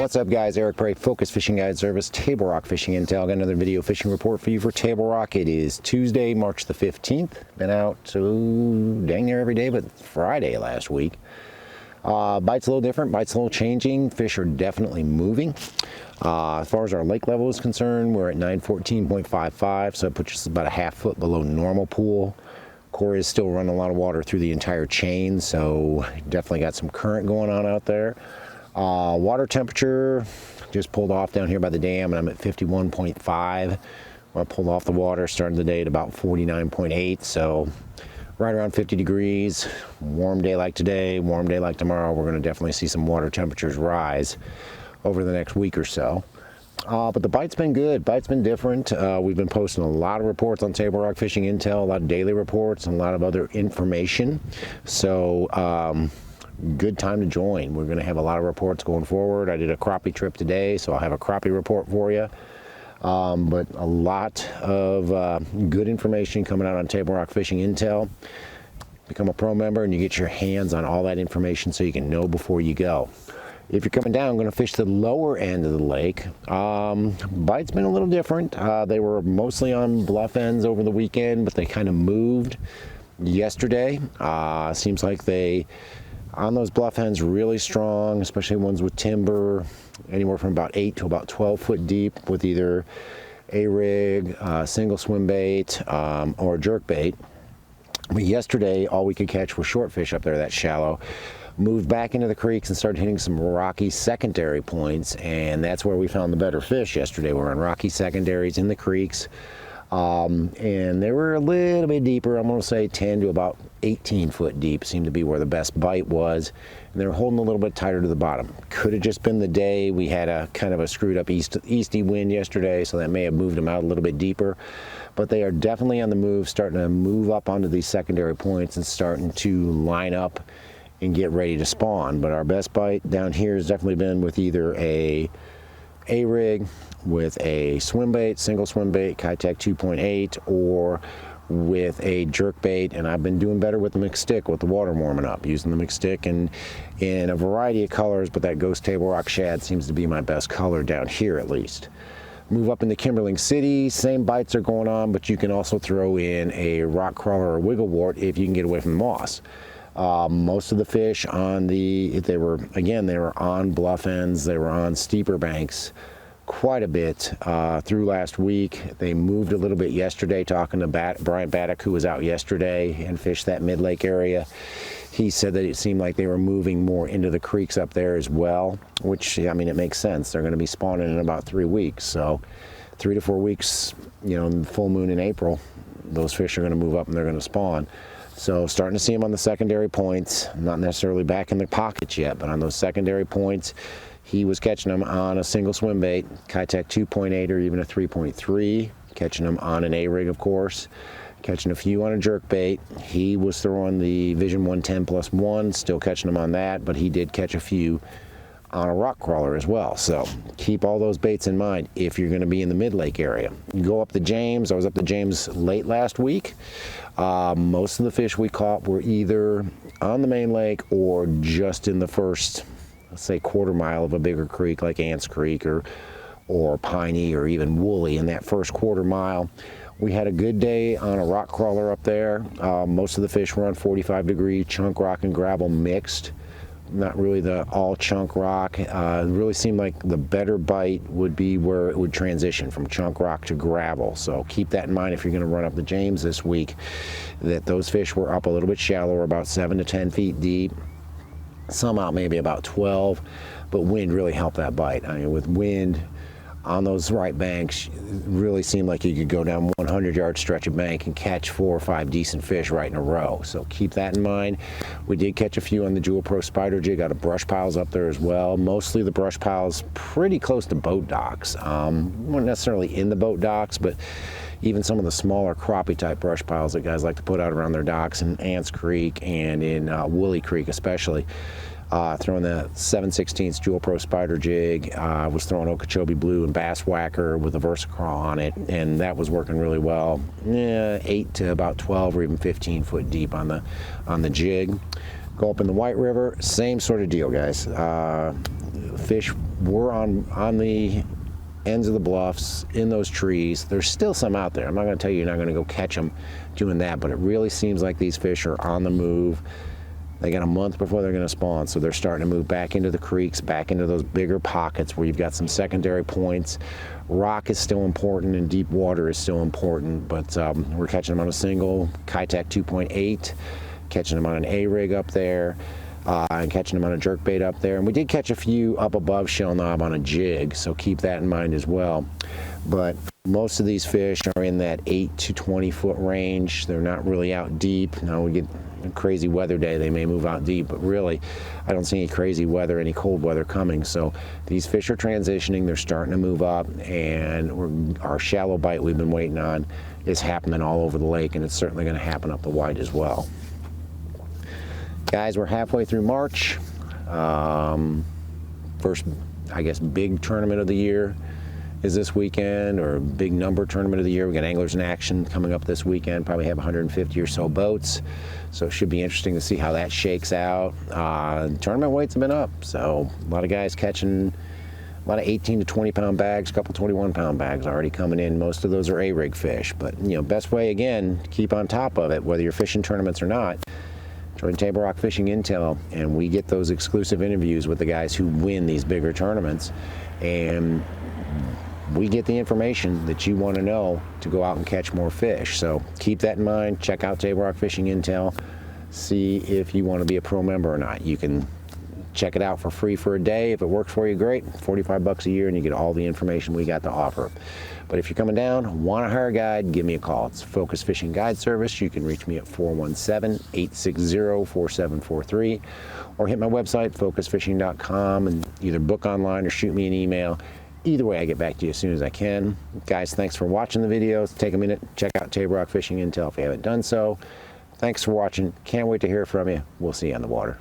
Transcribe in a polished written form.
What's up, guys? Eric Prey, Focus Fishing Guide Service, Table Rock Fishing Intel. Got another video fishing report for you for Table Rock. It is Tuesday, March the 15th. Been out dang near every day, but Friday last week. Bite's a little different, bite's a little changing. Fish are definitely moving. As far as our lake level is concerned, we're at 914.55, so it puts us about a half foot below normal pool. Core is still running a lot of water through the entire chain, so definitely got some current going on out there. Water temperature just pulled off down here by the dam, and I'm at 51.5. When I pulled off the water, started the day at about 49.8, so right around 50 degrees. Warm day like today, warm day like tomorrow. We're going to definitely see some water temperatures rise over the next week or so. But the bite's been good. Bite's been different. We've been posting a lot of reports on Table Rock Fishing Intel, a lot of daily reports, and a lot of other information. So good time to join. We're going to have a lot of reports going forward. I did a crappie trip today, so I'll have a crappie report for you. But a lot of good information coming out on Table Rock Fishing Intel. Become a pro member and you get your hands on all that information so you can know before you go. If you're coming down, I'm going to fish the lower end of the lake. Bite's been a little different. They were mostly on bluff ends over the weekend, but they kind of moved yesterday. Seems like they, on those bluff ends, really strong, especially ones with timber, anywhere from about 8 to about 12 foot deep with either a rig, single swim bait, or jerk bait. But yesterday, all we could catch was short fish up there that shallow. Moved back into the creeks and started hitting some rocky secondary points, and that's where we found the better fish yesterday. We're on rocky secondaries in the creeks, and they were a little bit deeper. I'm going to say 10 to about 18 foot deep seemed to be where the best bite was, and they were holding a little bit tighter to the bottom. Could have just been the day. We had a kind of a screwed up easty wind yesterday, so that may have moved them out a little bit deeper. But they are definitely on the move, starting to move up onto these secondary points and starting to line up and get ready to spawn. But our best bite down here has definitely been with either a rig with a swim bait, single swim bait, Kitech 2.8, or with a jerk bait. And I've been doing better with the mixed stick with the water warming up, using the mixed stick in a variety of colors, but that Ghost Table Rock Shad seems to be my best color down here at least. Move up into Kimberling City, same bites are going on, but you can also throw in a rock crawler or wiggle wart if you can get away from the moss. Most of the fish on they were on bluff ends, they were on steeper banks quite a bit through last week. They moved a little bit yesterday, talking to Brian Baddock, who was out yesterday and fished that mid-lake area. He said that it seemed like they were moving more into the creeks up there as well, which, I mean, it makes sense. They're going to be spawning in about 3 weeks. So 3 to 4 weeks, you know, full moon in April, those fish are going to move up and they're going to spawn. So starting to see them on the secondary points, not necessarily back in the pockets yet, but on those secondary points, he was catching them on a single swim bait, Kitech 2.8 or even a 3.3, catching them on an A-rig, of course, catching a few on a jerk bait. He was throwing the Vision 110+1, still catching them on that, but he did catch a few on a rock crawler as well. So keep all those baits in mind if you're going to be in the mid-lake area. You go up the James. I was up the James late last week. Most of the fish we caught were either on the main lake or just in the first, let's say, quarter mile of a bigger creek like Ants Creek or Piney or even Woolly. In that first quarter mile, we had a good day on a rock crawler up there. Most of the fish were on 45-degree chunk rock and gravel mixed. Not really the all chunk rock. It really seemed like the better bite would be where it would transition from chunk rock to gravel. So keep that in mind if you're going to run up the James this week, that those fish were up a little bit shallower, about 7 to 10 feet deep. Some out maybe about 12, but wind really helped that bite. I mean, with wind on those right banks, it really seemed like you could go down 100-yard stretch of bank and catch 4 or 5 decent fish right in a row. So keep that in mind. We did catch a few on the Jewel Pro spider jig out of brush piles up there as well. Mostly the brush piles pretty close to boat docks. Weren't necessarily in the boat docks, but even some of the smaller crappie type brush piles that guys like to put out around their docks in Ants Creek and in Woolly Creek especially. Throwing the 7/16 Jewel Pro spider jig, was throwing Okeechobee Blue and Bass Whacker with a Versacrawl on it, and that was working really well. 8 to about 12 or even 15 foot deep on the jig. Go up in the White River, same sort of deal, guys. Fish we're on the ends of the bluffs, in those trees. There's still some out there. I'm not going to tell you you're not going to go catch them doing that, but it really seems like these fish are on the move. They got a month before they're going to spawn, so they're starting to move back into the creeks, back into those bigger pockets where you've got some secondary points. Rock is still important and deep water is still important, but we're catching them on a single Kitech 2.8, catching them on an A-rig up there, and catching them on a jerkbait up there. And we did catch a few up above Shell Knob on a jig, so keep that in mind as well. But most of these fish are in that 8 to 20 foot range. They're not really out deep. Now we get a crazy weather day, they may move out deep, but really I don't see any crazy weather, any cold weather coming. So these fish are transitioning, they're starting to move up, and our shallow bite we've been waiting on is happening all over the lake, and it's certainly going to happen up the White as well. Guys, we're halfway through March. First, I guess, big tournament of the year is this weekend, or a big number tournament of the year. We got Anglers in Action coming up this weekend, probably have 150 or so boats, so it should be interesting to see how that shakes out. Tournament weights have been up, so a lot of guys catching a lot of 18 to 20 pound bags, a couple 21 pound bags already coming in. Most of those are A-rig fish, but you know, best way again to keep on top of it, whether you're fishing tournaments or not, join Table Rock Fishing Intel, and we get those exclusive interviews with the guys who win these bigger tournaments, and we get the information that you want to know to go out and catch more fish. So keep that in mind. Check out Table Rock Fishing Intel. See if you want to be a pro member or not. You can check it out for free for a day. If it works for you, great. 45 bucks a year, and you get all the information we got to offer. But if you're coming down, want to hire a guide, give me a call. It's Focus Fishing Guide Service. You can reach me at 417-860-4743, or hit my website, focusfishing.com, and either book online or shoot me an email. Either way, I get back to you as soon as I can. Guys, thanks for watching the videos. Take a minute, check out Table Rock Fishing Intel if you haven't done so. Thanks for watching. Can't wait to hear from you. We'll see you on the water.